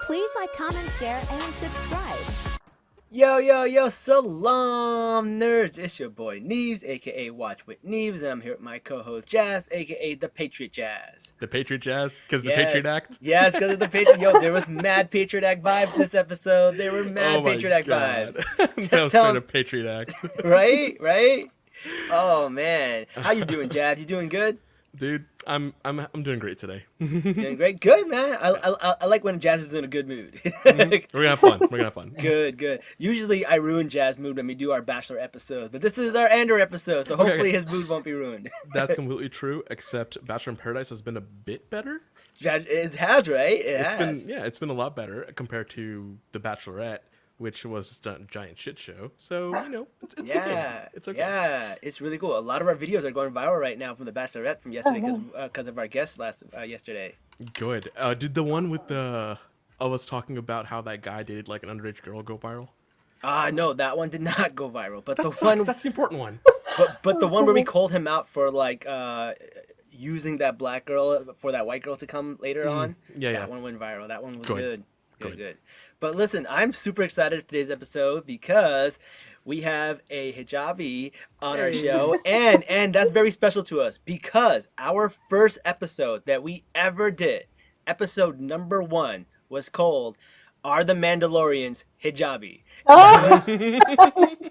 Please like, comment, share, and subscribe. Yo, Salaam nerds! It's your boy Neves, aka Watch with Neves, and I'm here with my co-host Jazz, aka the Patriot Jazz. The Patriot Jazz? Because Yeah, the Patriot Act? Yeah, it's because of the Patriot. Yo, there was mad Patriot Act vibes this episode. There were mad Oh my Patriot Act God. vibes. That was Tell straight 'em- up Patriot Act. right? Oh man, how you doing, Jazz? You doing good? Dude, I'm doing great today. Doing great, good man. I like when Jazz is in a good mood. We're gonna have fun. Good. Usually I ruin Jazz's mood when we do our Bachelor episodes, but this is our Andor episode, so hopefully his mood won't be ruined. That's completely true, except Bachelor in Paradise has been a bit better. It has, right? It's been a lot better compared to The Bachelorette, which was just a giant shit show. So, it's okay. It's okay. Yeah, it's really cool. A lot of our videos are going viral right now from the Bachelorette from yesterday because of our guest yesterday. Good. Did the one with of us talking about how that guy dated like an underage girl go viral? No, that one did not go viral. But That's the important one. But the one where we called him out for like using that black girl for that white girl to come later on. That one went viral. That one was good. Good. But listen, I'm super excited for today's episode because we have a hijabi on our show, and that's very special to us because our first episode that we ever did, episode number 1, was called "Are the Mandalorians Hijabi?"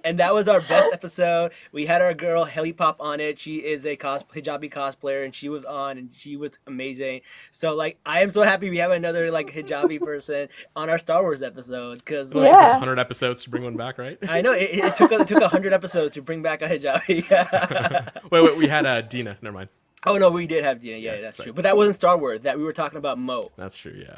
And that was our best episode. We had our girl Helly Pop on it. She is a hijabi cosplayer, and she was on, and she was amazing. So, like, I am so happy we have another like hijabi person on our Star Wars episode because It took us 100 episodes to bring one back, right? I know it took 100 episodes to bring back a hijabi. Wait, we had Dina. Never mind. Oh no, we did have Dina. Yeah, that's true. But that wasn't Star Wars. That we were talking about Mo. That's true. Yeah.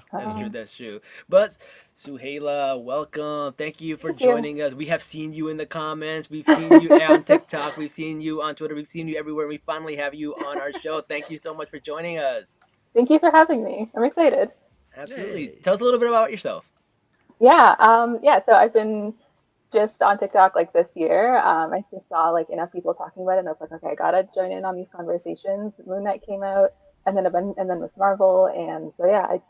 That's true. But Suhaila, welcome. Thank you for joining us. We have seen you in the comments. We've seen you on TikTok. We've seen you on Twitter. We've seen you everywhere. We finally have you on our show. Thank you so much for joining us. Thank you for having me. I'm excited. Absolutely. Yay. Tell us a little bit about yourself. So I've been just on TikTok like this year. I just saw like enough people talking about it, and I was like, okay, I gotta join in on these conversations. Moon Knight came out, and then with Marvel, and so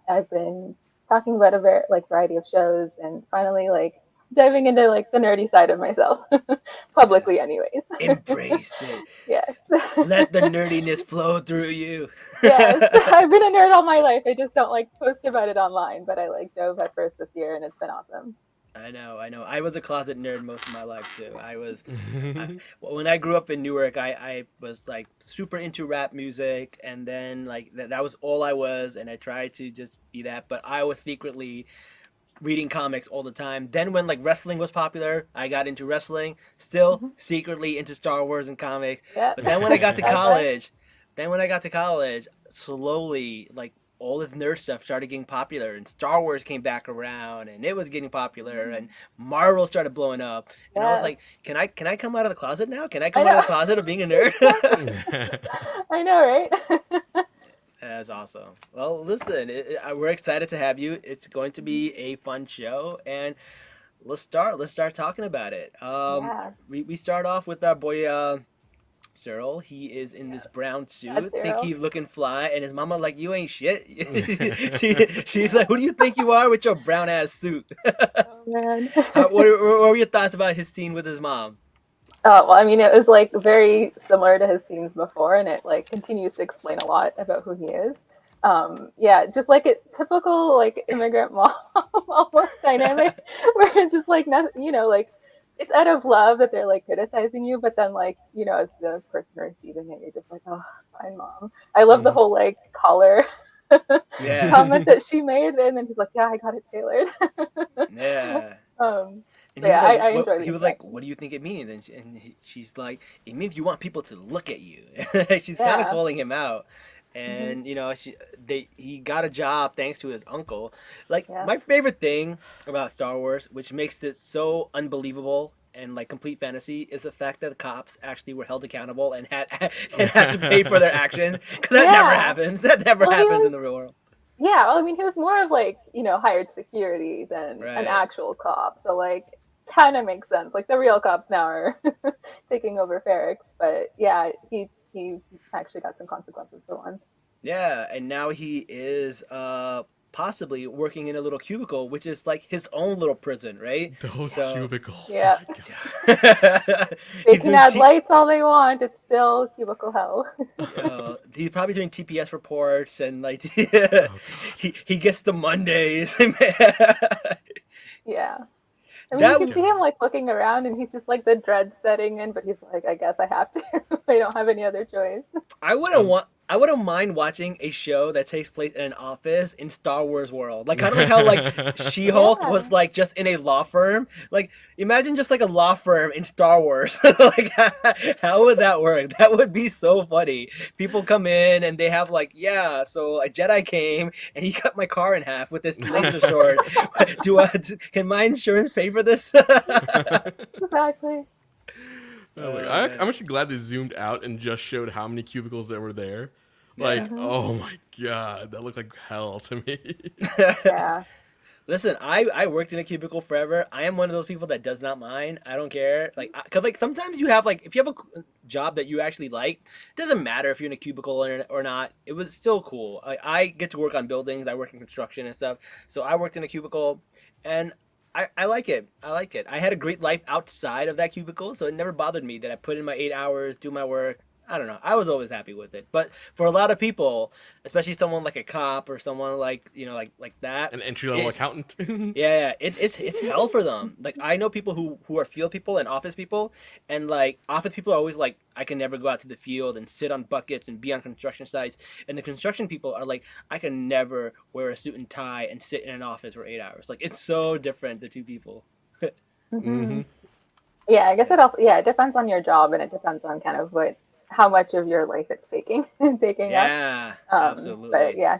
I've been talking about a variety of shows, and finally like diving into like the nerdy side of myself, publicly, anyways. Embraced it. Yes. Let the nerdiness flow through you. Yes, I've been a nerd all my life. I just don't like post about it online, but I like dove at first this year, and it's been awesome. I know. I was a closet nerd most of my life too. When I grew up in Newark, I was like super into rap music, and then like that was all I was, and I tried to just be that. But I was secretly reading comics all the time. Then when like wrestling was popular, I got into wrestling. Still secretly into Star Wars and comics. Yep. But then when I got to college, slowly like all this nerd stuff started getting popular, and Star Wars came back around, and it was getting popular, and Marvel started blowing up, and I was like, can I come out of the closet now? Can I come out of the closet of being a nerd? I know, right? That's awesome. Well, listen, we're excited to have you. It's going to be a fun show, and let's start talking about it. We start off with our boy Cyril. He is in this brown suit. Think he's looking fly, and his mama like, you ain't shit. She's like, who do you think you are with your brown ass suit? Oh man. What were your thoughts about his scene with his mom? Oh, well, I mean, it was like very similar to his scenes before, and it like continues to explain a lot about who he is. Just like a typical like immigrant mom almost dynamic, where it's just like nothing, like it's out of love that they're like criticizing you, but then like as the person receiving it, you're just like, oh, fine, mom. I love the whole like collar comment that she made, and then he's like, yeah, I got it tailored. I enjoyed it. He was like, what do you think it means? And she's like, it means you want people to look at you. She's kind of calling him out. And he got a job thanks to his uncle. Like my favorite thing about Star Wars, which makes it so unbelievable and like complete fantasy, is the fact that the cops actually were held accountable and had to pay for their actions. Because that never happens. That never happens in the real world. Yeah, well, I mean, he was more of like hired security than an actual cop. So like, kind of makes sense. Like the real cops now are taking over Ferrex, but yeah, he actually got some consequences for once. Yeah, and now he is possibly working in a little cubicle, which is like his own little prison, right? Those cubicles. Yeah. Oh my God. They can add lights all they want. It's still cubicle hell. He's probably doing TPS reports and like Oh, he gets the Mondays. Yeah. I mean, you can see him like looking around, and he's just like the dread setting in, but he's like, I guess I have to. I don't have any other choice. I wouldn't mind watching a show that takes place in an office in Star Wars world. Like, kind of like how like She-Hulk was like just in a law firm. Like, imagine just like a law firm in Star Wars. Like, how would that work? That would be so funny. People come in and they have like, yeah, so a Jedi came and he cut my car in half with this laser sword. Can my insurance pay for this? Exactly. Oh my God. I'm actually glad they zoomed out and just showed how many cubicles there were there. Like, oh my God, that looked like hell to me. Yeah. Listen, I worked in a cubicle forever. I am one of those people that does not mind. I don't care. Like, cause like sometimes you have like, if you have a job that you actually like, it doesn't matter if you're in a cubicle or not. It was still cool. I get to work on buildings. I work in construction and stuff. So I worked in a cubicle, and I like it. I like it. I had a great life outside of that cubicle, so it never bothered me that I put in my 8 hours, do my work. I don't know. I was always happy with it. But for a lot of people, especially someone like a cop or someone like, you know, like that. An entry-level accountant. Yeah, it's hell for them. Like, I know people who are field people and office people, and like office people are always like, I can never go out to the field and sit on buckets and be on construction sites. And the construction people are like, I can never wear a suit and tie and sit in an office for 8 hours. Like, it's so different, the two people. Mm-hmm. Yeah, I guess it depends on your job, and it depends on kind of how much of your life it's taking up. Yeah, absolutely. But yeah.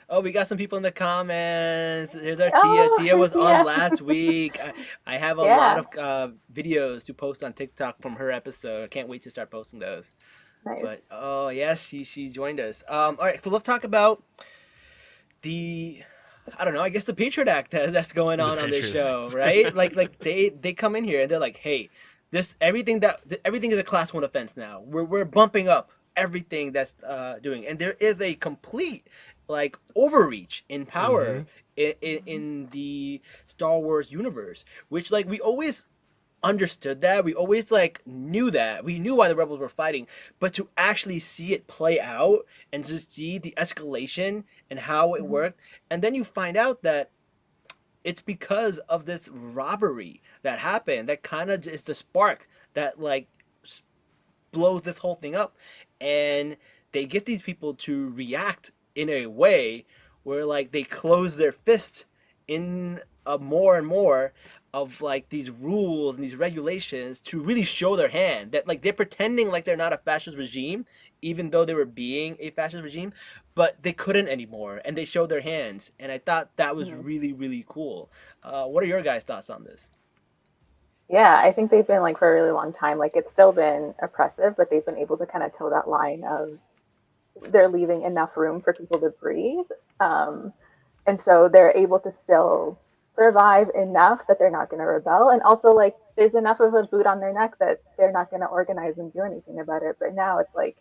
Oh, we got some people in the comments. Here's our Tia. Tia was on last week. I have a lot of videos to post on TikTok from her episode. I can't wait to start posting those. Nice. But oh yes, she joined us. All right, so let's talk about I don't know, I guess the Patriot Act that's going on this show, right? like they come in here and they're like, hey, everything is a class 1 offense now. We're bumping up everything that's doing, and there is a complete like overreach in power in the Star Wars universe, which like we always understood that. We always like knew that. We knew why the rebels were fighting, but to actually see it play out and to see the escalation and how it worked, and then you find out that it's because of this robbery that happened that kind of is the spark that like blows this whole thing up, and they get these people to react in a way where like they close their fist in more and more of like these rules and these regulations to really show their hand, that like they're pretending like they're not a fascist regime even though they were being a fascist regime, but they couldn't anymore and they showed their hands, and I thought that was really, really cool. What are your guys' thoughts on this? Yeah, I think they've been like for a really long time, like it's still been oppressive, but they've been able to kind of toe that line of they're leaving enough room for people to breathe. And so they're able to still survive enough that they're not going to rebel. And also like there's enough of a boot on their neck that they're not going to organize and do anything about it. But now it's like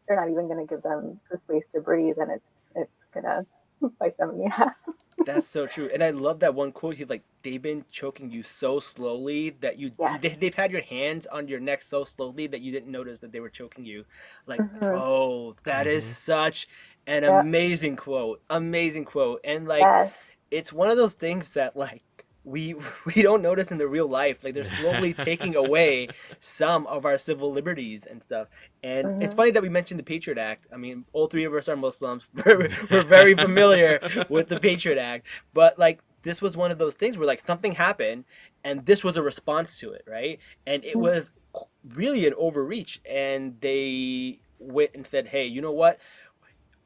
they're not even going to give them the space to breathe, and it's going to bite them in the ass. That's so true. And I love that one quote. He's like, they've been choking you so slowly that they've had your hands on your neck so slowly that you didn't notice that they were choking you. Like, bro, that is such an amazing quote. Amazing quote. And like, it's one of those things that like, we don't notice in the real life. Like, they're slowly taking away some of our civil liberties and stuff. And it's funny that we mentioned the Patriot Act. I mean, all three of us are Muslims. We're very familiar with the Patriot Act. But like, this was one of those things where like something happened and this was a response to it, right? And it was really an overreach. And they went and said, hey, you know what?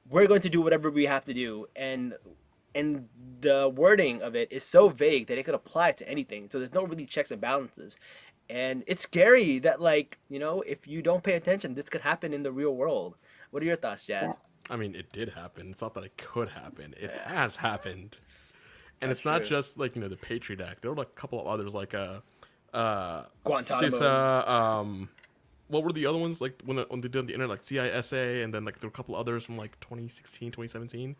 We're going to do whatever we have to do. And the wording of it is so vague that it could apply to anything. So there's no really checks and balances. And it's scary that, like, you know, if you don't pay attention, this could happen in the real world. What are your thoughts, Jazz? I mean, it did happen. It's not that it could happen. It has happened. And it's not just, like, you know, the Patriot Act. There were, like, a couple of others, like, Guantanamo. What were the other ones? Like, when they did the internet, like, CISA, and then, like, there were a couple others from, like, 2016, 2017.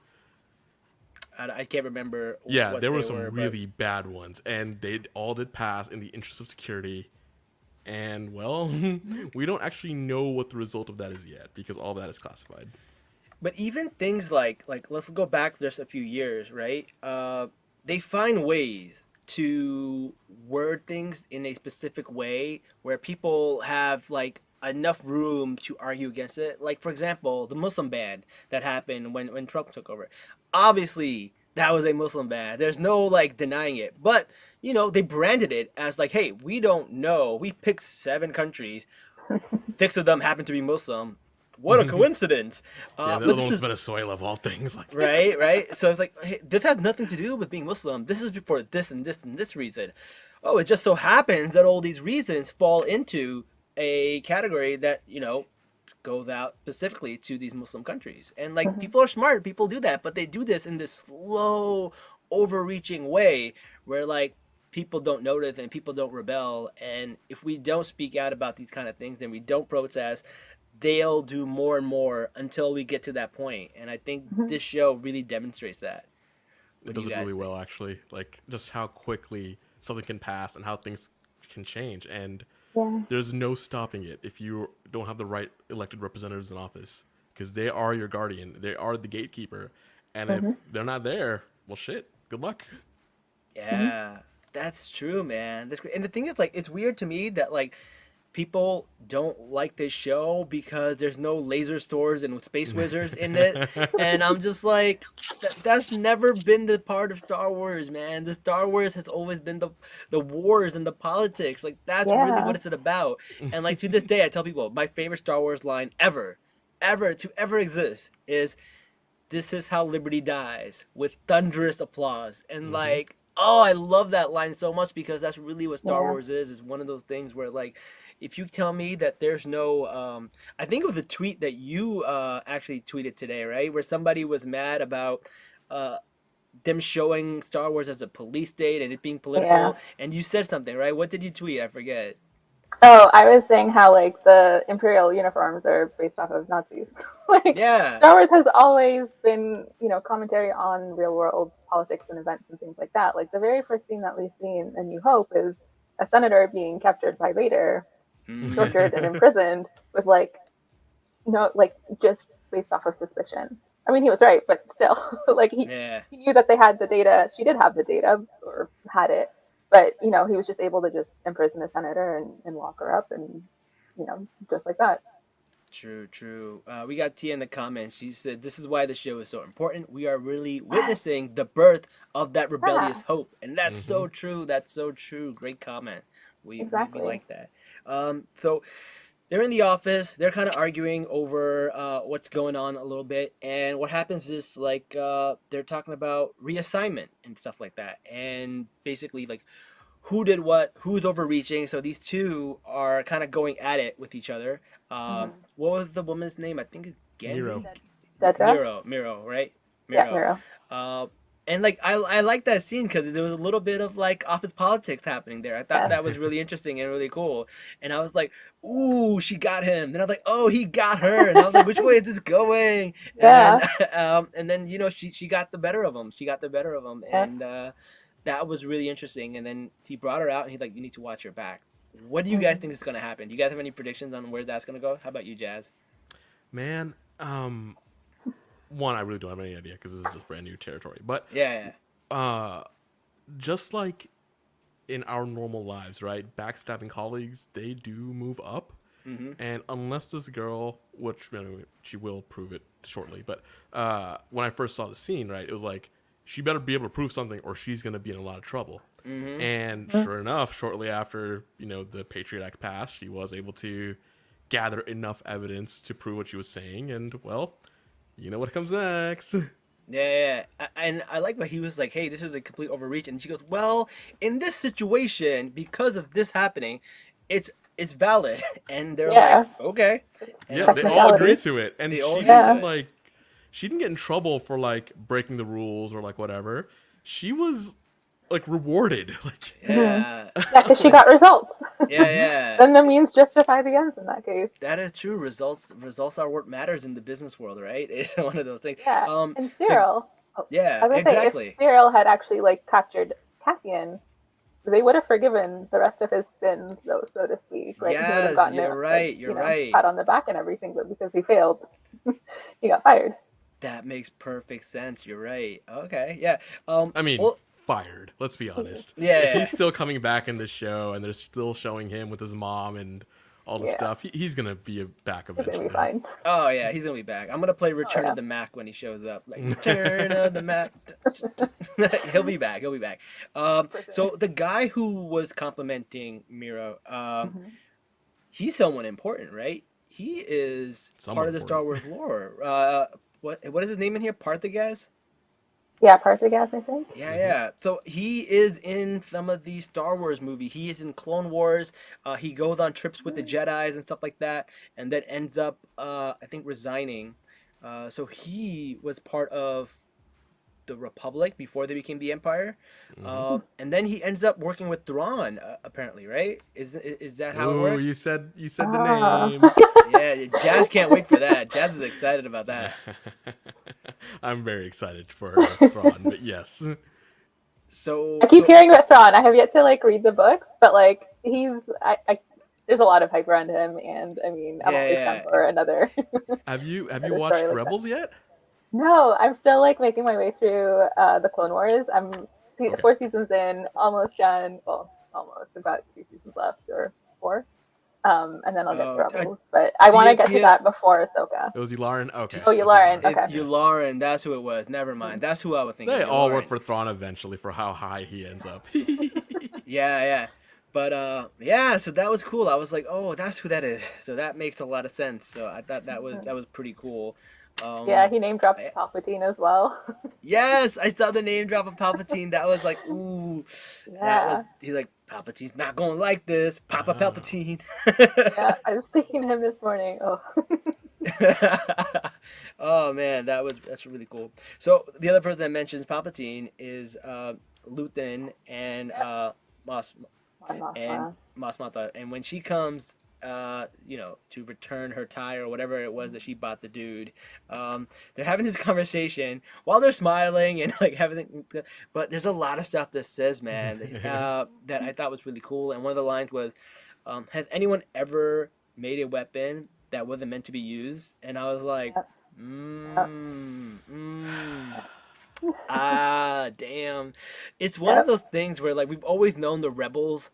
I can't remember. Yeah, what there they were some were, really bad ones, and they all did pass in the interest of security. And well, we don't actually know what the result of that is yet because all that is classified. But even things like let's go back just a few years, right? They find ways to word things in a specific way where people have like enough room to argue against it. Like for example, the Muslim ban that happened when Trump took over. Obviously, that was a Muslim ban. There's no like denying it. But you know, they branded it as like, hey, we don't know. We picked 7 countries. 6 of them happen to be Muslim. What a coincidence! Yeah, the other one's Venezuela of all things. Like right. So it's like, hey, this has nothing to do with being Muslim. This is for this and this and this reason. Oh, it just so happens that all these reasons fall into a category that goes out specifically to these Muslim countries. And like people are smart, people do that, but they do this in this slow, overreaching way where like people don't notice and people don't rebel. And if we don't speak out about these kind of things, then we don't protest, they'll do more and more until we get to that point. And I think this show really demonstrates that. It does it really well, actually. Like just how quickly something can pass and how things can change. And there's no stopping it if you don't have the right elected representatives in office, because they are your guardian. They are the gatekeeper. And if they're not there, well, shit, good luck. Yeah, that's true, man. That's great. And the thing is, like, it's weird to me that, like, people don't like this show because there's no laser swords and space wizards in it. And I'm just like, that's never been the part of Star Wars, man. The Star Wars has always been the wars and the politics. Like, that's really what it's about. And like to this day, I tell people my favorite Star Wars line ever to ever exist is, "This is how liberty dies, with thunderous applause." And like, oh, I love that line so much because that's really what Star Wars is one of those things where like, if you tell me that there's no, I think it was a tweet that you actually tweeted today, right? Where somebody was mad about them showing Star Wars as a police state and it being political. And you said something, right? What did you tweet? I forget. Oh, I was saying how like the Imperial uniforms are based off of Nazis. Like Star Wars has always been, commentary on real world politics and events and things like that. Like the very first scene that we see in A New Hope is a senator being captured by Vader, tortured and imprisoned with just based off of suspicion. I mean, he was right, but still, like he knew that they had the data. She did have the data or had it. But, he was just able to just imprison a senator and lock her up and, just like that. True. We got Tia in the comments. She said, "This is why the show is so important. We are really witnessing the birth of that rebellious hope." And that's so true. That's so true. Great comment. We like that. So they're in the office. They're kind of arguing over what's going on a little bit. And what happens is like they're talking about reassignment and stuff like that. And basically like who did what, who's overreaching. So these two are kind of going at it with each other. What was the woman's name? I think it's Miro. Miro, right? Miro. And like I like that scene because there was a little bit of like office politics happening there. I thought that was really interesting and really cool. And I was like, "Ooh, she got him." Then I was like, "Oh, he got her." And I was like, "Which way is this going?" And then she got the better of him. And that was really interesting. And then he brought her out and he's like, "You need to watch your back." What do you guys think is gonna happen? Do you guys have any predictions on where that's gonna go? How about you, Jazz? Man, one, I really don't have any idea because this is just brand new territory. But just like in our normal lives, right? Backstabbing colleagues, they do move up. And unless this girl, which she will prove it shortly, but when I first saw the scene, right, it was like she better be able to prove something or she's going to be in a lot of trouble. And sure enough, shortly after the Patriot Act passed, she was able to gather enough evidence to prove what she was saying, and well. You know what comes next. Yeah. And I like what he was like, "Hey, this is a complete overreach." And she goes, "Well, in this situation, because of this happening, it's valid." And they're like, "Okay." And they all agree to it. And she didn't get in trouble for like breaking the rules or like whatever. She was like rewarded. Like because she got results. Then the means justify the ends in that case. That is true. Results are what matters in the business world, right? It's one of those things. And Cyril, Yeah, I was gonna say, exactly. if Cyril had actually like captured Cassian, they would have forgiven the rest of his sins, though, so to speak. Like he would have Yes, gotten you're a like right. You're right. pat on the back and everything, but because he failed, he got fired. That makes perfect sense. You're right. Okay. Yeah. I mean, Well. fired. Let's be honest. Yeah. If Yeah. he's still coming back in the show and they're still showing him with his mom and all the stuff, he's gonna be back He's eventually. gonna be fine. Oh yeah, he's gonna be back. I'm gonna play Return of the Mac when he shows up. Like Return of the Mac. He'll be back. He'll be back. So the guy who was complimenting Miro, he's someone important, right? He is part of the Star Wars lore. What is his name in here? Parthagaz? Yeah, Partagaz, I think. Yeah, yeah. So he is in some of these Star Wars movies. He is in Clone Wars. He goes on trips with the Jedis and stuff like that, and then ends up, I think, resigning. So he was part of the Republic before they became the Empire, and then he ends up working with Thrawn, apparently, right? Is that how it works? Oh, you said the name. Yeah, Jazz can't wait for that. Jazz is excited about that. I'm very excited for Thrawn, but yes. So I keep hearing about Thrawn. I have yet to like read the books, but like there's a lot of hype around him, and I mean, I'm always down for another. Have you watched Rebels yet? No, I'm still like making my way through the Clone Wars. I'm 4 seasons in, almost done. Well, almost. I've got 3 seasons left or 4. And then I'll get to Rebels. But I want to get to that before Ahsoka. It was Yularen? Okay. Oh, Yularen. Okay. Yularen, that's who it was. Never mind. That's who I was thinking. They all work for Thrawn eventually for how high he ends up. Yeah. But yeah, so that was cool. I was like, oh, that's who that is. So that makes a lot of sense. So I thought that was pretty cool. Yeah, he name dropped Palpatine as well. Yes, I saw the name drop of Palpatine. That was like, ooh. Yeah. He's like, Palpatine's not going to like this. Papa Palpatine. Yeah, I was thinking him this morning. Oh. Oh man, that's really cool. So the other person that mentions Palpatine is Luthen and Mos Mothma. And when she comes to return her tie or whatever it was that she bought the dude. They're having this conversation while they're smiling and like having, but there's a lot of stuff that says, man, that I thought was really cool. And one of the lines was, "Has anyone ever made a weapon that wasn't meant to be used?" And I was like, damn. It's one of those things where like we've always known the rebels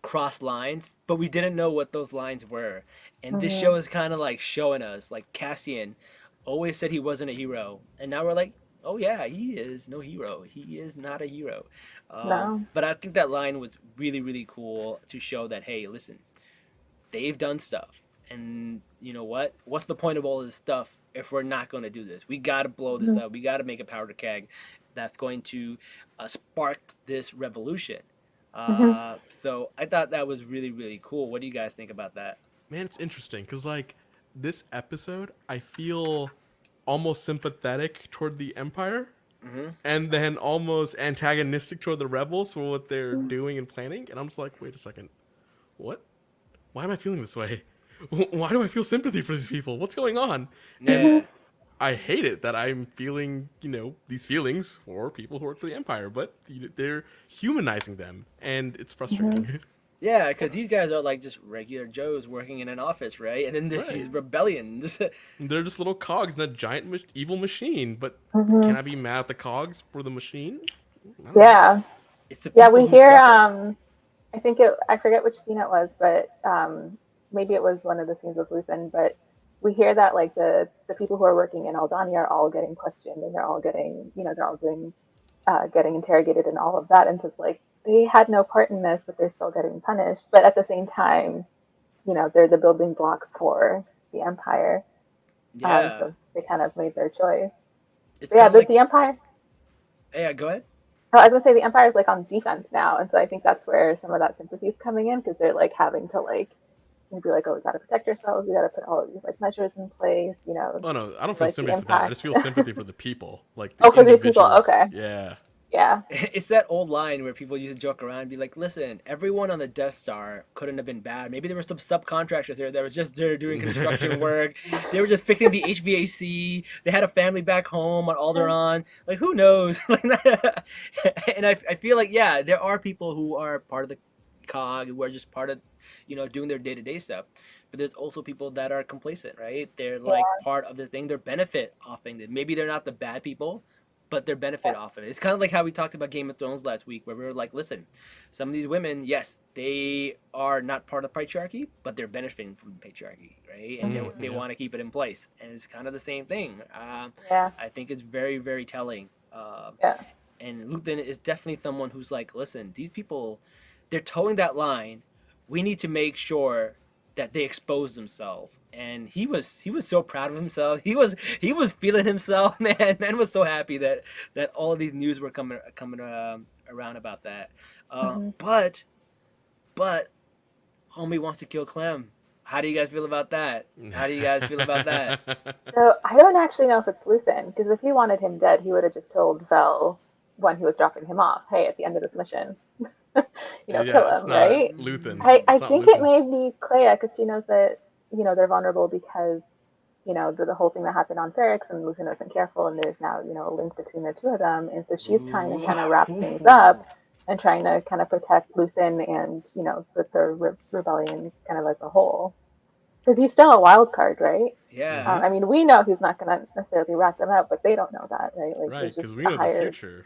cross lines, but we didn't know what those lines were. And this show is kind of like showing us, like Cassian always said he wasn't a hero, and now we're like, oh yeah, he is no hero. He is not a hero. No. But I think that line was really, really cool to show that, hey, listen, they've done stuff, and you know what? What's the point of all this stuff if we're not going to do this? We got to blow this up. We got to make a powder keg that's going to spark this revolution. So I thought that was really, really cool. What do you guys think about that? Man, it's interesting because like this episode, I feel almost sympathetic toward the Empire, and then almost antagonistic toward the rebels for what they're doing and planning. And I'm just like, wait a second, what? Why am I feeling this way? Why do I feel sympathy for these people? What's going on? Yeah. And I hate it that I'm feeling, these feelings for people who work for the Empire, but they're humanizing them, and it's frustrating. Yeah, because these guys are like just regular Joes working in an office, right? And then these rebellions. They're just little cogs in a giant evil machine, but can I be mad at the cogs for the machine? Yeah. It's the we hear, I forget which scene it was, but maybe it was one of the scenes with Luthen, but we hear that like the people who are working in Aldhani are all getting questioned, and they're all getting, getting interrogated and all of that. And so it's like, they had no part in this, but they're still getting punished. But at the same time, they're the building blocks for the Empire. Yeah. So they kind of made their choice. The Empire. Yeah, go ahead. I was gonna say the Empire is like on defense now, and so I think that's where some of that sympathy is coming in, because they're like having to like maybe like, oh, we gotta protect ourselves, we gotta put all of these like measures in place, Oh no, I don't feel sympathy for that. I just feel sympathy for the people, like for the people. Okay. Yeah. Yeah. It's that old line where people used to joke around and be like, listen, everyone on the Death Star couldn't have been bad. Maybe there were some subcontractors there that were just there doing construction work. They were just fixing the HVAC. They had a family back home on Alderaan. Like, who knows? And I feel like, yeah, there are people who are part of the cog, who are just part of, doing their day-to-day stuff. But there's also people that are complacent, right? They're like part of this thing. They're benefit offing it. Maybe they're not the bad people, but their benefit off of it. It's kind of like how we talked about Game of Thrones last week, where we were like, listen, some of these women, yes, they are not part of the patriarchy, but they're benefiting from the patriarchy, right? And they want to keep it in place. And it's kind of the same thing. I think it's very, very telling. And Luthen is definitely someone who's like, listen, these people, they're towing that line. We need to make sure that they expose themselves. And he was so proud of himself. He was feeling himself, man. Man was so happy that all of these news were coming around about that. But homie wants to kill Clem. How do you guys feel about that? So I don't actually know if it's Luthen, because if he wanted him dead, he would have just told Vel when he was dropping him off, hey, at the end of this mission, kill him, right? Luthen. I think Luthen. It may be Clea, because she knows that they're vulnerable because the whole thing that happened on Ferrix, and Luthen wasn't careful, and there's now a link between the two of them, and so she's trying to kind of wrap things up and trying to kind of protect Luthen and the rebellion kind of as a whole, because he's still a wild card, right? Yeah. I mean, we know he's not going to necessarily rat them out, but they don't know that, right? Like, right, because we know the future.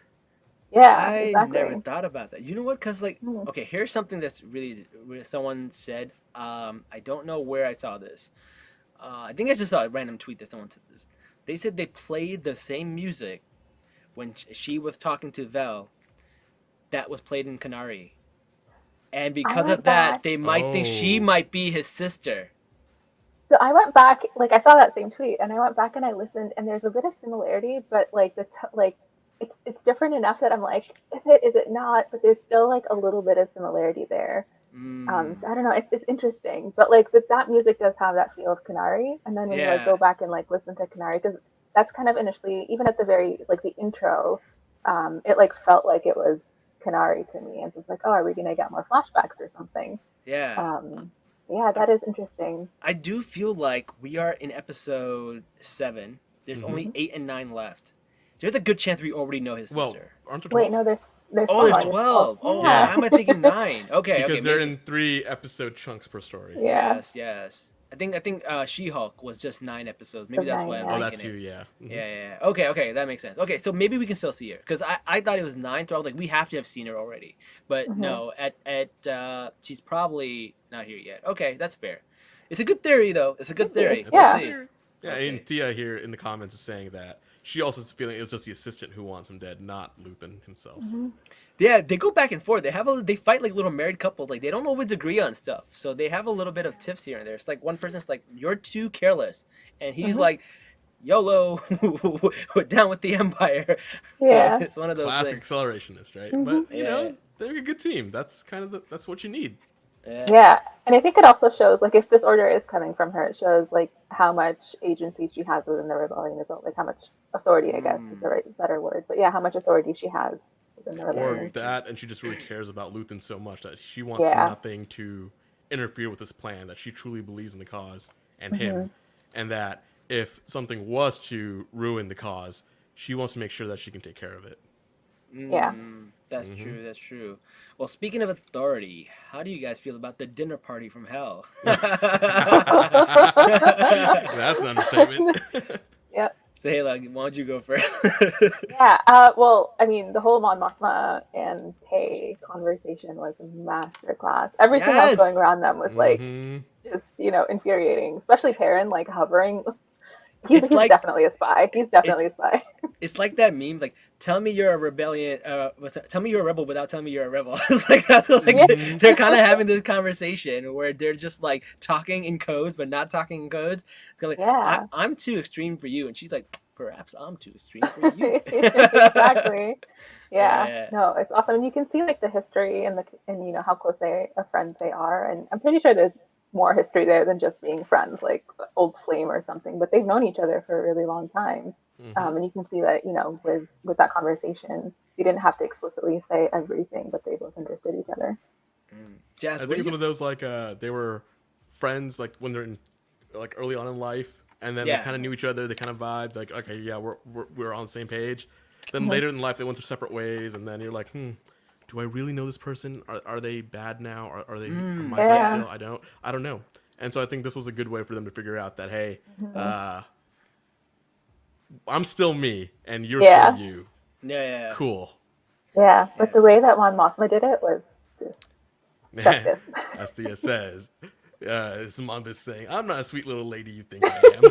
Yeah, I never thought about that. You know what? Because, like, okay, here's something that's really someone said. I don't know where I saw this. I think I just saw a random tweet that someone said this. They said they played the same music when she was talking to Vel that was played in Canary. And because of that, they might think she might be his sister. So I went back, like, I saw that same tweet, and I went back and I listened, and there's a bit of similarity, but, like, it's different enough that I'm like, is it not? But there's still like a little bit of similarity there. So I don't know, it's interesting, but like that music does have that feel of Canary, and then when you like go back and like listen to Canary, because that's kind of initially, even at the very like the intro, it like felt like it was Canary to me, and it's like, oh, are we gonna get more flashbacks or something? Yeah, that is interesting. I do feel like we are in episode 7. There's only 8 and 9 left. There's a good chance we already know his sister. Well, aren't there 12? Wait, no, there's there's 12. Oh, why am I thinking 9? Okay, because they're in 3 episode chunks per story. Yeah. Yes. I think She-Hulk was just 9 episodes. Maybe that's why I'm thinking that too, yeah. Mm-hmm. Yeah. Okay, that makes sense. Okay, so maybe we can still see her, because I thought it was 9, so I was like, we have to have seen her already. But no, she's probably not here yet. Okay, that's fair. It's a good theory, though. It's a good theory. Yeah. We'll see. Yeah, and Tia here in the comments is saying that she also is feeling it was just the assistant who wants him dead, not Luthen himself. Yeah, they go back and forth. They fight like little married couples. Like, they don't always agree on stuff, so they have a little bit of tiffs here and there. It's like one person's like, "You're too careless," and he's like, "YOLO, we're down with the Empire." Yeah, it's one of those classic things. accelerationist, right? But you know, they're a good team. That's kind of that's what you need. Yeah, and I think it also shows, like, if this order is coming from her, it shows like how much agency she has within the rebellion, as well, like how much authority, I guess is the better word, but yeah, how much authority she has within the rebellion. Or that, and she just really cares about Luthen so much that she wants nothing to interfere with this plan, that she truly believes in the cause and him, and that if something was to ruin the cause, she wants to make sure that she can take care of it. That's true. Well, speaking of authority, how do you guys feel about the dinner party from hell? That's an understatement. Yep. So, Hayla, why don't you go first? Well, I mean, the whole Mon Mothma and Tay conversation was a masterclass. Everything else going around them was like just, infuriating, especially Perrin, like hovering. He's definitely a spy. It's like that meme, like, tell me you're a rebellion. Tell me you're a rebel without telling me you're a rebel. It's like that's what, like they're kind of having this conversation where they're just like talking in codes but not talking in codes. Like, I'm too extreme for you, and she's like, perhaps I'm too extreme for you. Exactly. Yeah. No, it's awesome, and you can see like the history and how close of friends they are, and I'm pretty sure there's more history there than just being friends, like old flame or something. But they've known each other for a really long time, and you can see that with that conversation, they didn't have to explicitly say everything, but they both understood each other. Jazz, I think it's one of those like they were friends like when they're in like early on in life, and then they kind of knew each other. They kind of vibed like, okay, yeah, we're on the same page. Then later in life, they went their separate ways, and then you're like, do I really know this person? Are they bad now? Are they on my side still? I don't know. And so I think this was a good way for them to figure out that, hey, I'm still me, and you're still you. Yeah. Cool. Yeah, but the way that Mon Mothma did it was just justice. As Thea says, Samantha's saying, I'm not a sweet little lady you think I am.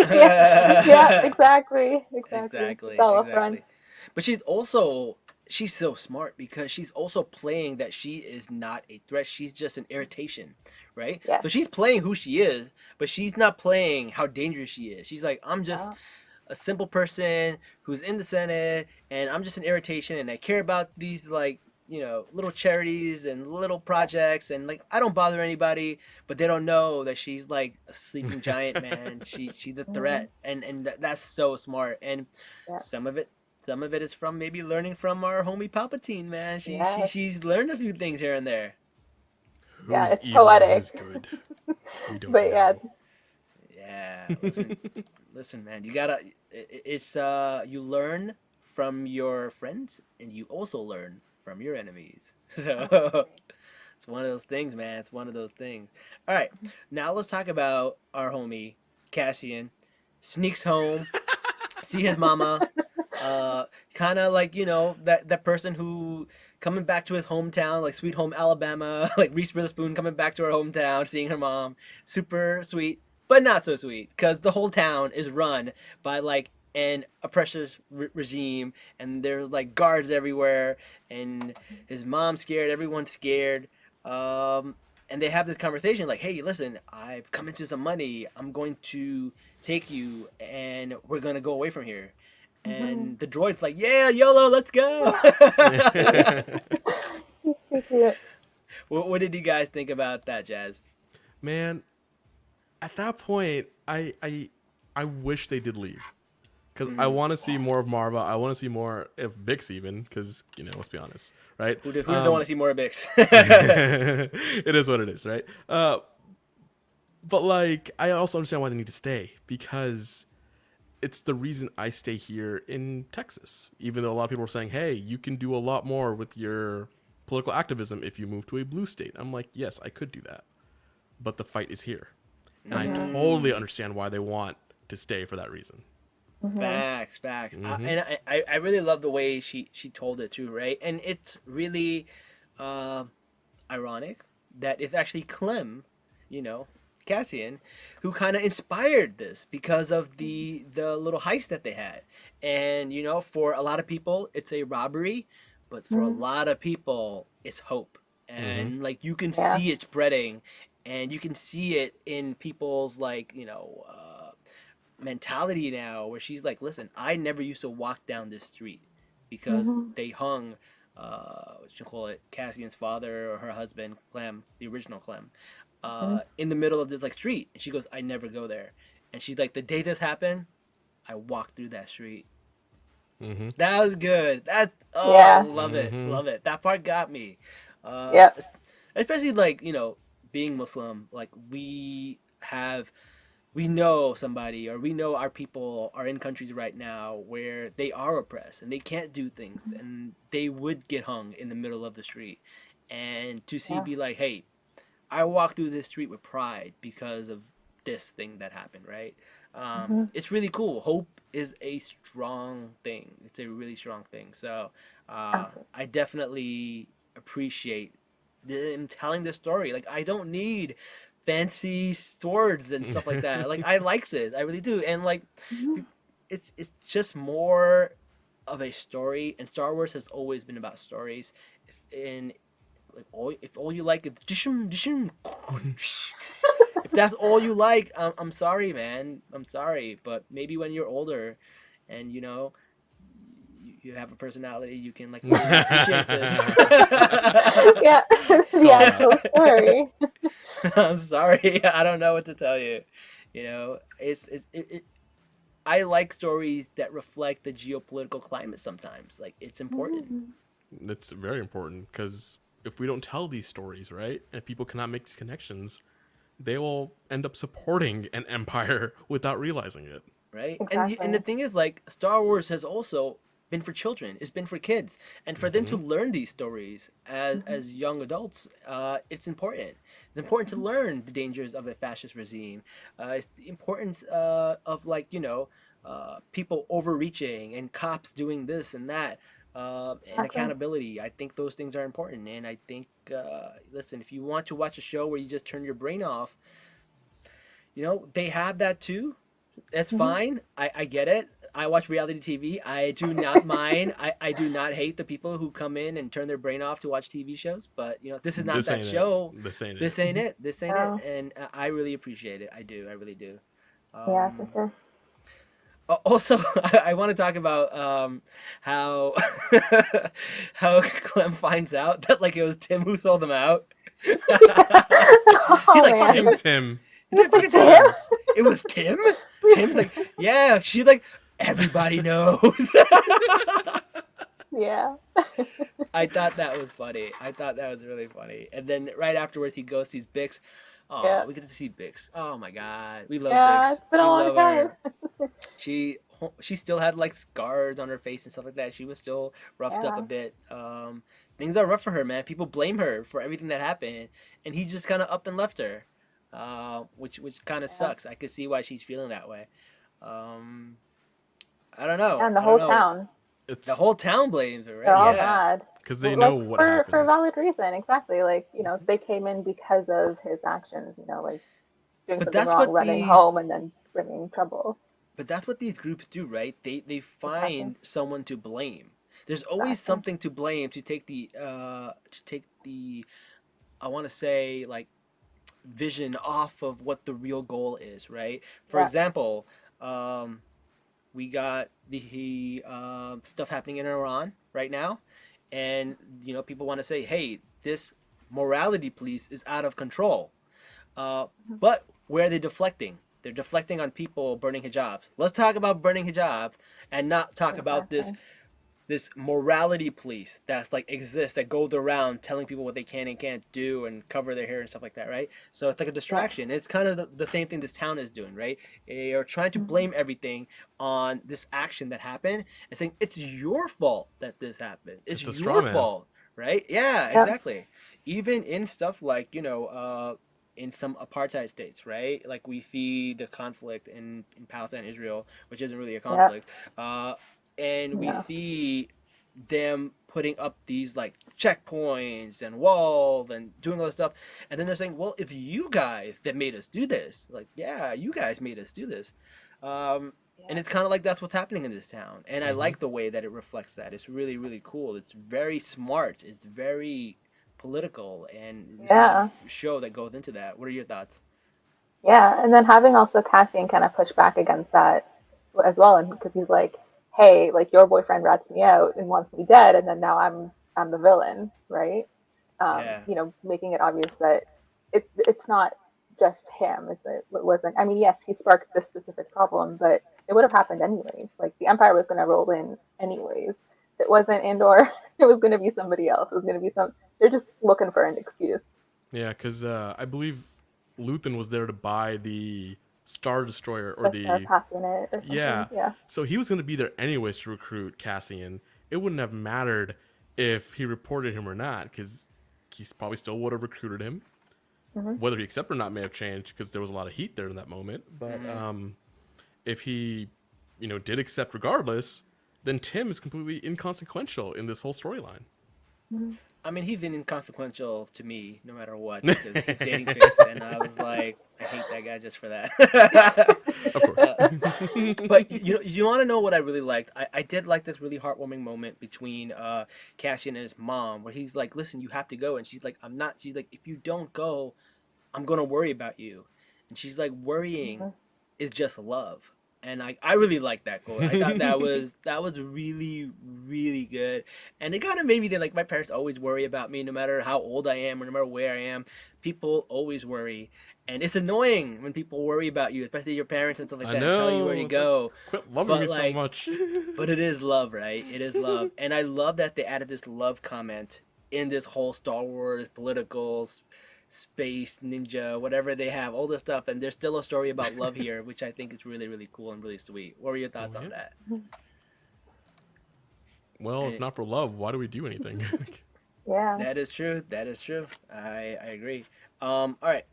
yeah, exactly. It's all a front. But she's so smart because she's also playing that she is not a threat. She's just an irritation, right? Yeah. So she's playing who she is, but she's not playing how dangerous she is. She's like, I'm just a simple person who's in the Senate, and I'm just an irritation, and I care about these like, little charities and little projects, and like I don't bother anybody, but they don't know that she's like a sleeping giant, man. She's a threat, and that's so smart. And some of it is from maybe learning from our homie Palpatine, man. She's learned a few things here and there. Yeah, it's poetic. Who's good? We don't but know. Yeah. Listen, man. You gotta. It's you learn from your friends, and you also learn from your enemies. So it's one of those things, man. It's one of those things. All right, now let's talk about our homie Cassian. Sneaks home, see his mama. Kind of like that person who coming back to his hometown, like Sweet Home Alabama, like Reese Witherspoon coming back to her hometown, seeing her mom. Super sweet, but not so sweet, because the whole town is run by like an oppressive regime, and there's like guards everywhere, and his mom's scared, everyone's scared. And they have this conversation like, hey, listen, I've come into some money. I'm going to take you, and we're going to go away from here. And the droid's like, yeah, YOLO, let's go. What did you guys think about that, Jazz? Man, at that point, I wish they did leave. Because I want to see more of Marva. I want to see more of Bix even. Because, let's be honest, right? Who don't want to see more of Bix? It is what it is, right? But, like, I also understand why they need to stay. Because it's the reason I stay here in Texas. Even though a lot of people are saying, hey, you can do a lot more with your political activism if you move to a blue state. I'm like, yes, I could do that. But the fight is here. And I totally understand why they want to stay for that reason. Facts. And I really love the way she told it too, right? And it's really ironic that it's actually Clem, Cassian, who kind of inspired this because of the little heist that they had. And for a lot of people it's a robbery, but for a lot of people it's hope. And like you can see it spreading, and you can see it in people's like mentality now, where she's like, listen, I never used to walk down this street because they hung what you call it, Cassian's father or her husband, Clem, the original Clem, in the middle of this like street. And she goes, I never go there. And she's like, the day this happened, I walked through that street. That was good. Love it. That part got me. Especially like being Muslim, like we know somebody, or we know our people are in countries right now where they are oppressed and they can't do things, and they would get hung in the middle of the street. And to see be like, hey, I walk through this street with pride because of this thing that happened, right? It's really cool. Hope is a strong thing. It's a really strong thing. So I definitely appreciate them telling this story. Like, I don't need fancy swords and stuff like that. Like, I like this. I really do. And like, it's just more of a story. And Star Wars has always been about stories. If all you like is if that's all you like, I'm sorry, man. I'm sorry. But maybe when you're older, and you have a personality, you can like really appreciate this. So sorry. I'm sorry. I don't know what to tell you. You know, I like stories that reflect the geopolitical climate sometimes. Like, it's important. It's very important because if we don't tell these stories, right, and people cannot make these connections, they will end up supporting an empire without realizing it. Right? Exactly. And the thing is, like, Star Wars has also been for children. It's been for kids, and for them to learn these stories as young adults, it's important. It's important to learn the dangers of a fascist regime. It's the importance of, like, people overreaching and cops doing this and that. And Exactly. accountability. I think those things are important. And I think, listen, if you want to watch a show where you just turn your brain off, they have that too. That's fine. I get it. I watch reality TV. I do not mind. I do not hate the people who come in and turn their brain off to watch TV shows. But this is not This that ain't show. it. This ain't This it. ain't it. This ain't Oh. it. And I really appreciate it. I do. I really do. Yeah, for sure. Also, I want to talk about how how Clem finds out that, like, it was Tim who sold him out. He Oh like, man. Fucking Tim. He didn't fucking Tim? tell us. It was Tim. Tim's like, yeah. She's like, everybody knows. Yeah. I thought that was funny. I thought that was really funny. And then right afterwards, he goes sees Bix. Oh, Yeah. we get to see Bix. Oh my god, we love Yeah, Bix. it's been a We long love time. her. She still had, like, scars on her face and stuff like that. She was still roughed up a Yeah. bit. Things are rough for her, man. People blame her for everything that happened, and he just kind of up and left her, which kind of Yeah. sucks. I could see why she's feeling that way. Um, I don't know. And the I don't whole know. town. It's The whole town blames her, They're right? all Yeah. mad. because they Like know what for happened. valid reason, exactly. Like, they came in because of his actions, like doing But something that's wrong, what running these home and then bringing trouble. But that's what these groups do, right? They Exactly. find someone to blame. There's always Exactly. something to blame to take the I want to say, like, vision off of what the real goal is, right? For Yeah. example, we got the stuff happening in Iran right now, and people want to say, hey, this morality police is out of control. But where are they deflecting? They're deflecting on people burning hijabs. Let's talk about burning hijabs and not talk about this Exactly. this morality police that's, like, exists, that goes around telling people what they can and can't do and cover their hair and stuff like that, right? So it's like a distraction. It's kind of the same thing this town is doing, right? They are trying to blame everything on this action that happened and saying it's your fault that this happened. It's It's a straw your man. fault, right? Yeah, Yep. exactly. Even in stuff like, in some apartheid states, right? Like, we see the conflict in Palestine and Israel, which isn't really a conflict. And we No. see them putting up these, like, checkpoints and walls and doing all this stuff. And then they're saying, well, it's you guys that made us do this. Like, yeah, you guys made us do this. And it's kind of like that's what's happening in this town. And I like the way that it reflects that. It's really, really cool. It's very smart. It's very political. And this is Yeah. a show that goes into that. What are your thoughts? Yeah. And then having also Cassian kind of push back against that as well, and because he's like, hey, like your boyfriend rats me out and wants me dead, and then now I'm the villain, right? Yeah. Making it obvious that it's not just him. It wasn't. I mean, yes, he sparked this specific problem, but it would have happened anyways. Like the Empire was going to roll in anyways. If it wasn't Andor, it was going to be somebody else. It was going to be some. They're just looking for an excuse. Yeah, because I believe Luthen was there to buy the Star Destroyer or Like they're the packing it or something. yeah. Yeah. So he was going to be there anyways to recruit Cassian. It wouldn't have mattered if he reported him or not, because he probably still would have recruited him. Whether he accepted or not may have changed because there was a lot of heat there in that moment. But if he, did accept regardless, then Tim is completely inconsequential in this whole storyline. I mean, he's inconsequential to me, no matter what, because he's dating Fix, and I was like, I hate that guy just for that. Of course. But you want to know what I really liked? I did like this really heartwarming moment between Cassian and his mom, where he's like, "Listen, you have to go," and she's like, "I'm not." She's like, "If you don't go, I'm gonna worry about you," and she's like, "Worrying is just love." And I really liked that quote. I thought that was really, really good. And it kind of made me think, like, my parents always worry about me no matter how old I am or no matter where I am. People always worry. And it's annoying when people worry about you, especially your parents and stuff like that, and tell you where to go. Quit loving me so much. But it is love, right? It is love. And I love that they added this love comment in this whole Star Wars, political, space, ninja, whatever they have, all this stuff. And there's still a story about love here, which I think is really, really cool and really sweet. What were your thoughts on that? Well, if not for love, why do we do anything? Yeah. That is true. That is true. I agree. All right.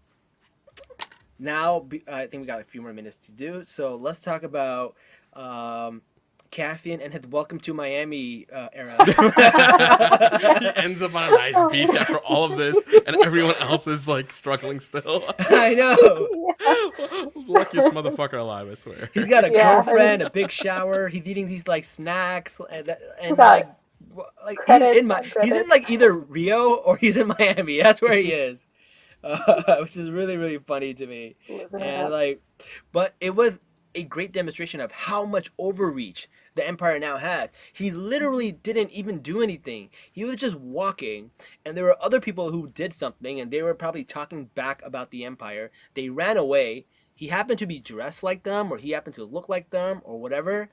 Now, I think we got a few more minutes to do. So let's talk about Cassian and his Welcome to Miami era. He ends up on a nice beach after all of this, and everyone else is like struggling still. I know. Luckiest motherfucker alive, I swear. He's got a girlfriend, a big shower. He's eating these like snacks, and like he's in like either Rio or he's in Miami. That's where he is. Which is really, really funny to me. And like, but it was a great demonstration of how much overreach the Empire now has. He literally didn't even do anything. He was just walking, and there were other people who did something, and they were probably talking back about the Empire. They ran away. He happened to be dressed like them, or he happened to look like them, or whatever.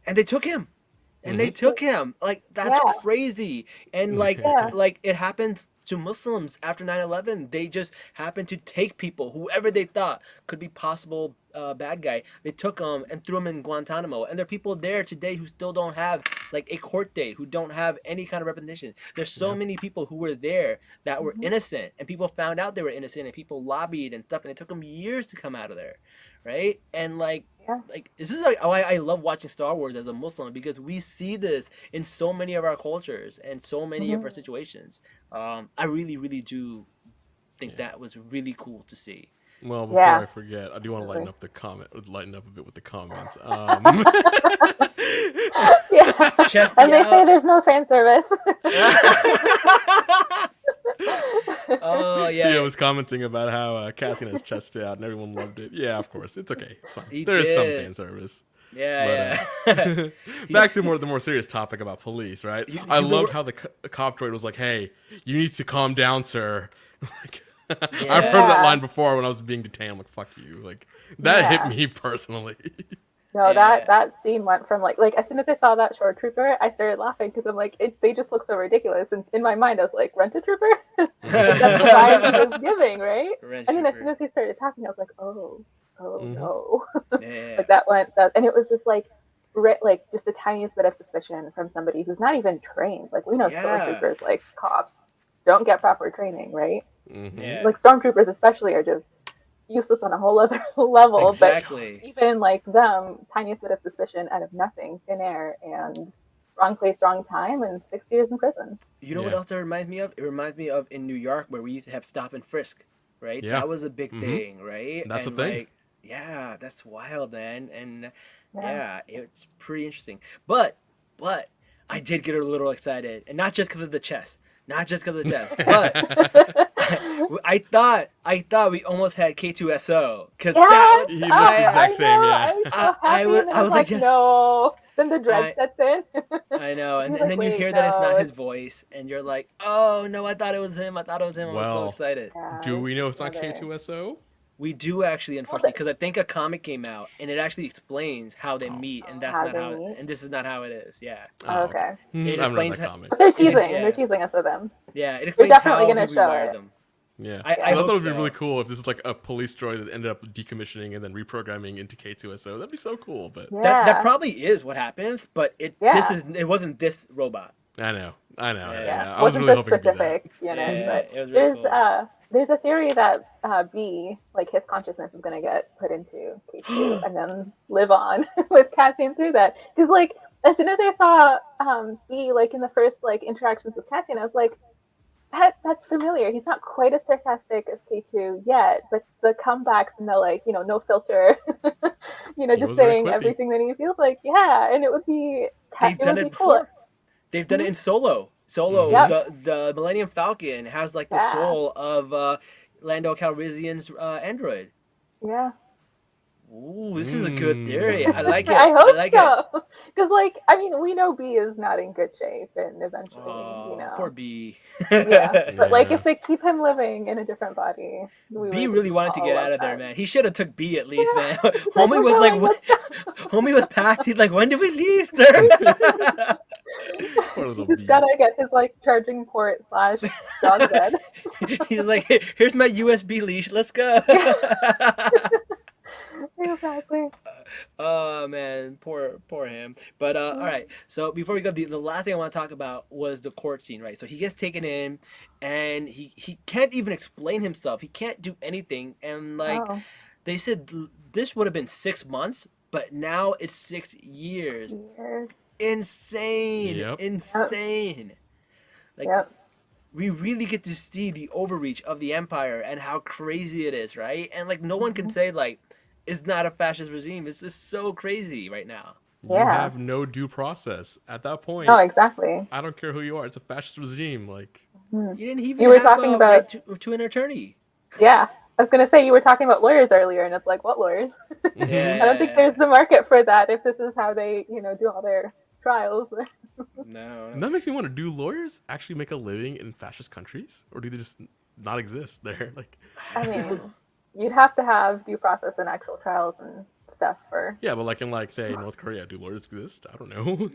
And they took him. And they took him. Like, that's crazy. And like it happened to Muslims after 9/11. They just happened to take people, whoever they thought could be possible bad guy. They took them and threw them in Guantanamo. And there are people there today who still don't have like a court date, who don't have any kind of recognition. There's so many people who were there that were innocent, and people found out they were innocent, and people lobbied and stuff, and it took them years to come out of there, right? And like this is like why I love watching Star Wars as a Muslim, because we see this in so many of our cultures and so many of our situations. I really, really do think that was really cool to see. Well, before I forget, I do want to lighten up a bit with the comments. And they say there's no fan service. Oh yeah. Theo was commenting about how Cassian has chested out and everyone loved it. Yeah, of course, it's okay. It's fine. There is some fan service. Yeah, back to the more serious topic about police, right? I loved how the cop droid was like, "Hey, you need to calm down, sir." Like, I've heard that line before when I was being detained. I'm like, "Fuck you!" Like that hit me personally. No, that scene went from like as soon as I saw that shore trooper, I started laughing because I'm like, they just look so ridiculous. And in my mind, I was like, rent a trooper? That's the vibe he was giving, right? And then as soon as he started talking, I was like, oh no. Like that went, and it was just like just the tiniest bit of suspicion from somebody who's not even trained. Like we know stormtroopers, like cops, don't get proper training, right? Like stormtroopers especially are just useless on a whole other level. Exactly. But even like them, tiniest bit of suspicion out of nothing, thin air, and wrong place, wrong time, and 6 years in prison. You know what else that reminds me of? It reminds me of in New York where we used to have stop and frisk, right? Yeah. That was a big thing, right? That's a thing. Like, yeah, that's wild, man. And it's pretty interesting. But I did get a little excited, and not just because of the chess. But I thought we almost had K2SO because he looks the exact same. I was like, yes. No. Then the dread sets in. I know, and then you hear that it's not his voice, and you're like, oh no, I thought it was him. I was so excited. Yeah, do we know it's not K2SO? We do actually, unfortunately, because I think a comic came out and it actually explains how they meet, and that's not how it, and this is not how it is. Yeah. Oh, okay. It explains how, but they're teasing. They're teasing us with them. Yeah, it explains how he rewired them. Yeah, I thought it would be really cool if this is like a police droid that ended up decommissioning and then reprogramming into K2SO. That'd be so cool. But that probably is what happens. But it wasn't this robot. I know. Yeah. I was really hoping specific, to do that. But it was really cool. There's a theory that B, like his consciousness, is going to get put into K2 and then live on with Cassian through that. Because like as soon as I saw B like in the first like interactions with Cassian, I was like, that's familiar. He's not quite as sarcastic as K2 yet, but the comebacks and the like, no filter, just saying everything that he feels like, and it would be They've done it cool. before. They've done it in Solo. The Millennium Falcon has like the soul of Lando Calrissian's android. Yeah. Ooh, this is a good theory. I like it. I hope I like it. so. Because, like, I mean, we know B is not in good shape, and eventually, Oh, poor B. Yeah, but like, Yeah. if they keep him living in a different body, we B would really wanted to all get love out of there, that. man. He should have took B at least, man. He's like, Homie we're was going, like, let's go. homie was packed. He's like, when do we leave, sir? Poor little Just bee. gotta get his like charging port / dog bed. He's like, here's my USB leash. Let's go. Exactly. Oh man, poor him. But all right. So before we go, the last thing I want to talk about was the court scene, right? So he gets taken in, and he can't even explain himself. He can't do anything, and like Oh, they said, this would have been 6 months, but now it's 6 years. years. Insane, Yep. insane. Like Yep. we really get to see the overreach of the empire and how crazy it is, right? And like no one can say like it's not a fascist regime. It's just so crazy right now. You Yeah. have no due process at that point. No, exactly. I don't care who you are. It's a fascist regime. Like, You didn't even You were have talking a about- right to an attorney. Yeah. I was gonna say you were talking about lawyers earlier, and it's like, what lawyers? Yeah. I don't think there's the market for that if this is how they, do all their trials. No. that makes me wonder: do lawyers actually make a living in fascist countries, or do they just not exist there? Like, I mean, you'd have to have due process and actual trials and stuff for. yeah, but like in like say North Korea, do lawyers exist? I don't know.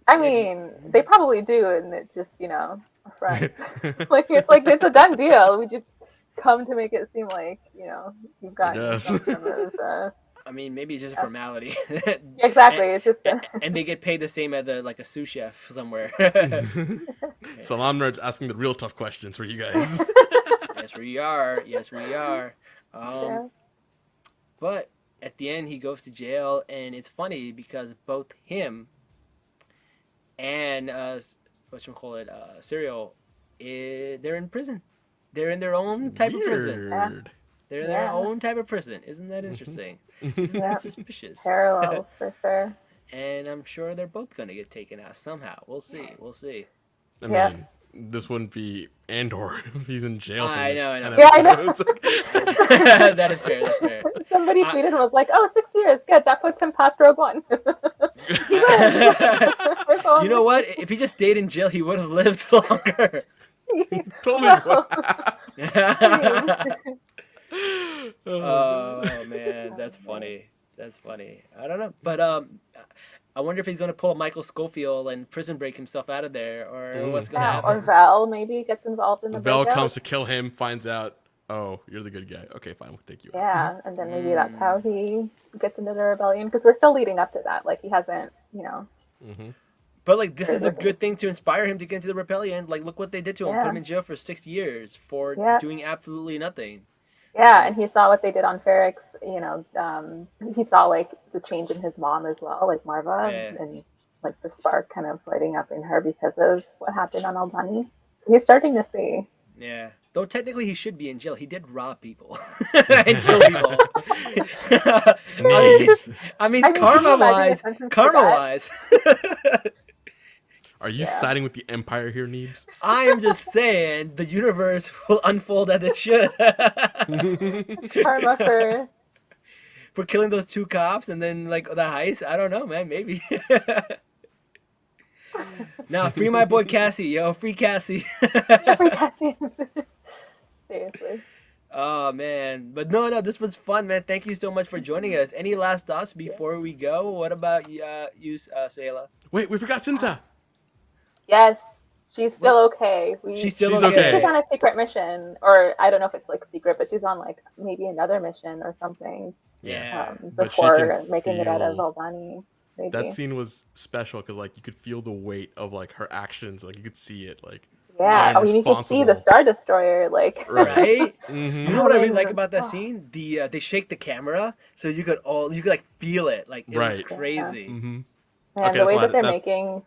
I mean, they probably do, and it's just a front. Like it's a done deal. We just come to make it seem like you've got guess. some of those. I mean, maybe it's just a formality. Exactly. It's just. And they get paid the same as like a sous chef somewhere. Salaam nerds asking the real tough questions for you guys. Yes, we are. Yes, we are. Yeah. But at the end, he goes to jail, and it's funny because both him and Serial, they're in prison. They're in their own type of prison. Weird. They're in their Yeah. own type of prison. Isn't that interesting? Isn't Yeah. that suspicious? Parallel for sure. And I'm sure they're both gonna get taken out somehow. We'll see. We'll see. I Yeah. mean, this wouldn't be Andor if he's in jail for I the next know, 10 Yeah, I know. episodes. That is fair. That's fair. Somebody tweeted and was like, "Oh, 6 years, good. That puts him past Rogue One." You know what? If he just stayed in jail, he would have lived longer. Totally. Well, Oh man, that's funny. That's funny. I don't know, but I wonder if he's gonna pull a Michael Scofield and prison break himself out of there, or what's gonna yeah, happen. or Val maybe gets involved in the Vel breakout. comes to kill him, finds out, oh, you're the good guy. Okay, fine, we'll take you out. Yeah, and then maybe that's how he gets into the rebellion because we're still leading up to that. Like he hasn't, But like, this is a good thing to inspire him to get into the rebellion. Like, look what they did to him. Put him in jail for 6 years for doing absolutely nothing. Yeah, and he saw what they did on Ferrix. He saw like the change in his mom as well, like Marva, and like the spark kind of lighting up in her because of what happened on Albany. So he's starting to see. Yeah. Though technically he should be in jail. He did rob people and kill people. I mean, can you imagine a karma-wise, sentence for that? Are you siding with the Empire here, Neebs? I am just saying the universe will unfold as it should. Karma for For killing those 2 cops and then like the heist. I don't know, man. Maybe. Now, free my boy Cassie, yo. Free Cassie. free Cassian. Seriously. Oh man, but no, this was fun, man. Thank you so much for joining us. Any last thoughts before we go? What about you, Sayla? Wait, we forgot Cinta. Yes, she's still okay. She's still She's okay. okay. She's on a secret mission, or I don't know if it's like secret, but she's on like maybe another mission or something. Yeah. But she Before can making it out of feel- Albany. Maybe. That scene was special because like you could feel the weight of like her actions. Like you could see it. Like Yeah, I mean, you can see the Star Destroyer, like. Right? Mhm. You know what I really like about that scene? They shake the camera so you could like feel it. Like it was Right. crazy. Mhm. And Okay, the way so that they're that- making,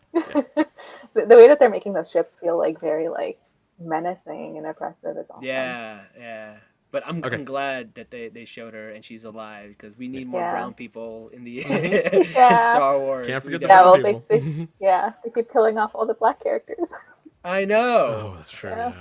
the way that they're making those ships feel like very like menacing and oppressive is awesome. Yeah. But I'm Okay. glad that they showed her and she's alive because we need more Yeah. brown people in the Mm-hmm. in Yeah. Star Wars. Can't forget We the got- Yeah, brown well, people. they keep killing off all the black characters. I know. Oh, that's true. Yeah.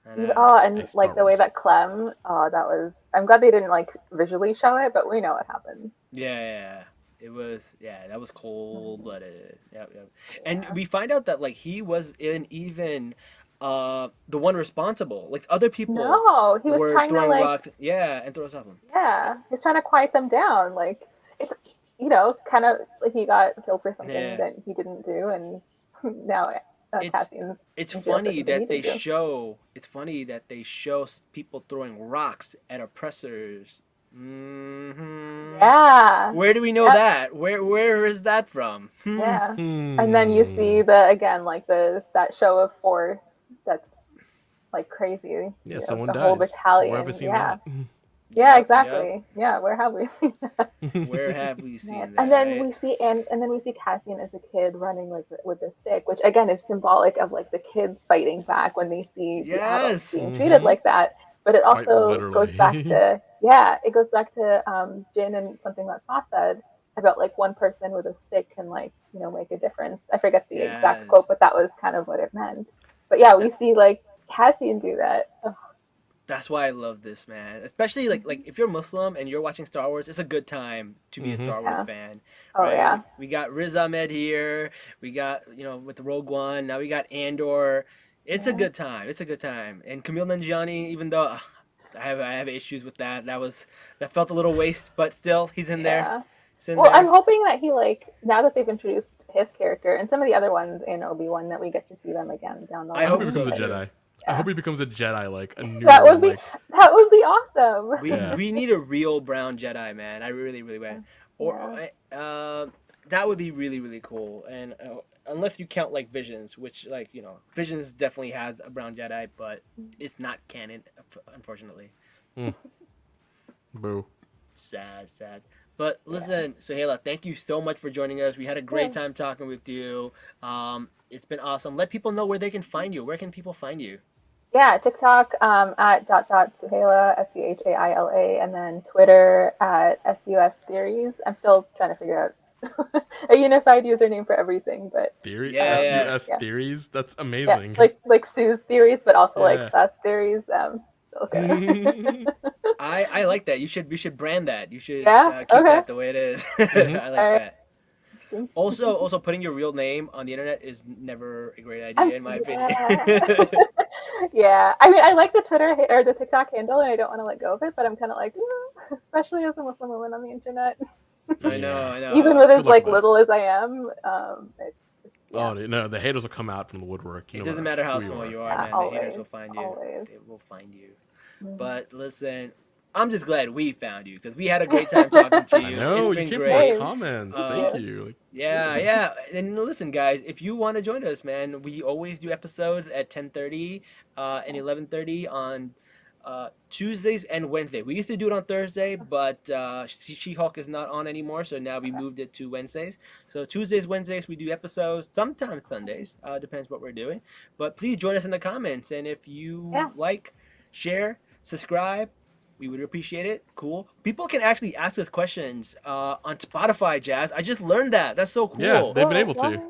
Yeah. I know. Oh, and like the way that Clem, that was. I'm glad they didn't like visually show it, but we know what happened. Yeah. It was that was cold blooded. Yep. And we find out that like he was in even the one responsible. Like other people No, he was were trying to throwing like. rocks. Yeah, and throw us off him. Yeah, he's trying to quiet them down. Like it's kind of like he got killed for something that he didn't do, and now Cassian's. It's funny that they show. It's funny that they show people throwing rocks at oppressors. Mm-hmm. Yeah. Where do we know that? Where is that from? Yeah. And then you see that show of force that's like crazy. Yeah, someone the dies. Whole battalion. Where have we seen that? Yeah, exactly. Yep. Yeah, where have we seen that? Where have we seen that? And then we see Cassian as a kid running with a stick, which again is symbolic of like the kids fighting back when they see the adults being treated like that. But it also goes back to Jin and something that Saw said about like one person with a stick can like make a difference. I forget the exact quote, but that was kind of what it meant. But yeah, we see like Cassian do that. Ugh. That's why I love this, man. Especially like if you're Muslim and you're watching Star Wars, it's a good time to be a Star Wars fan. Oh right? yeah. We got Riz Ahmed here. We got with the Rogue One. Now we got Andor. It's a good time. It's a good time. And Kumail Nanjiani, even though I have issues with that. That felt a little waste, but still he's in there. Well, I'm hoping that he now that they've introduced his character and some of the other ones in Obi-Wan that we get to see them again down the line. I hope he becomes a Jedi. I hope he becomes a Jedi, like a new. That would be awesome. We need a real brown Jedi, man. I really want. That would be really really cool. And unless you count like Visions, which Visions definitely has a brown Jedi, but it's not canon, unfortunately. Boo. Sad. But listen, Suhaila, thank you so much for joining us. We had a great time talking with you. It's been awesome. Let people know where they can find you. Where can people find you? Yeah, TikTok at .Suhaila, Suhaila, and then Twitter at SUS3ES. I'm still trying to figure out a unified username for everything, but SUS theories. That's amazing. Yeah, like Sue's theories, but also like Sus theories. Okay. I like that. We should brand that. You should keep that the way it is. I like that. Also, putting your real name on the internet is never a great idea, in my opinion. Yeah, I mean, I like the Twitter or the TikTok handle, and I don't want to let go of it. But I'm kind of like, especially as a Muslim woman on the internet. I know. Even with as little as I am, no, the haters will come out from the woodwork. It doesn't matter how small you are, man. Always, the haters will find you. Always. They will find you. But listen, I'm just glad we found you because we had a great time talking to you. I know, it's been you came great. for the comments. Thank you. Yeah. And listen, guys, if you want to join us, man, we always do episodes at 10:30 and 11:30 on Tuesdays and Wednesday. We used to do it on Thursday, but She-Hulk is not on anymore, so now we moved it to Wednesdays. So Tuesdays, Wednesdays, we do episodes, sometimes Sundays, depends what we're doing. But please join us in the comments, and if you like, share, subscribe, we would appreciate it. Cool. People can actually ask us questions on Spotify, Jazz. I just learned that. That's so cool. Yeah, they've been able to.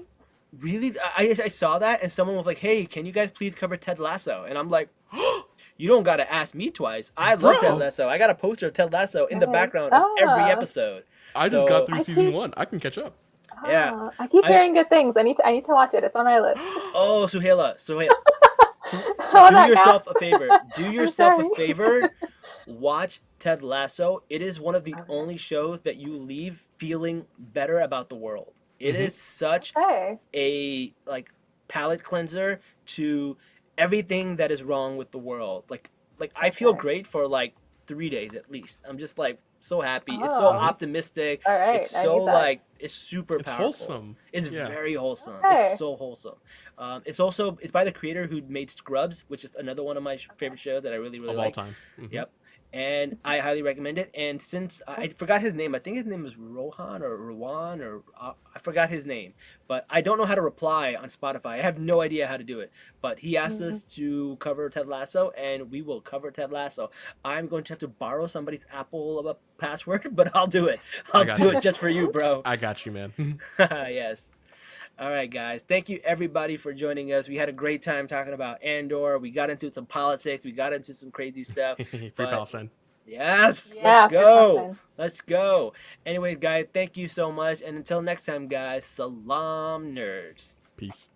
Really? I saw that, and someone was like, hey, can you guys please cover Ted Lasso? And I'm like, you don't got to ask me twice. I love Ted Lasso. I got a poster of Ted Lasso in the background of every episode. I just got through season 1. I can catch up. Yeah. I keep hearing good things. I need to watch it. It's on my list. Oh, Suhaila. Do yourself a favor. Do yourself a favor. Watch Ted Lasso. It is one of the only shows that you leave feeling better about the world. It is such a palate cleanser to everything that is wrong with the world. Like I feel great for 3 days at least. I'm just so happy. It's so optimistic. All right, it's so it's super powerful. It's wholesome. It's very wholesome. Okay. It's so wholesome. It's by the creator who made Scrubs, which is another one of my favorite shows that I really like. Of all time. Yep. And I highly recommend it. And since I forgot his name, I think his name was Rohan or Rowan or I forgot his name. But I don't know how to reply on Spotify. I have no idea how to do it. But he asked us to cover Ted Lasso, and we will cover Ted Lasso. I'm going to have to borrow somebody's Apple password, but I'll do it. I'll do it just for you, bro. I got you, man. Yes. All right, guys. Thank you, everybody, for joining us. We had a great time talking about Andor. We got into some politics. We got into some crazy stuff. Free Palestine. Yes. Yeah, Let's go. Let's go. Anyway, guys, thank you so much. And until next time, guys, Salaam, nerds. Peace.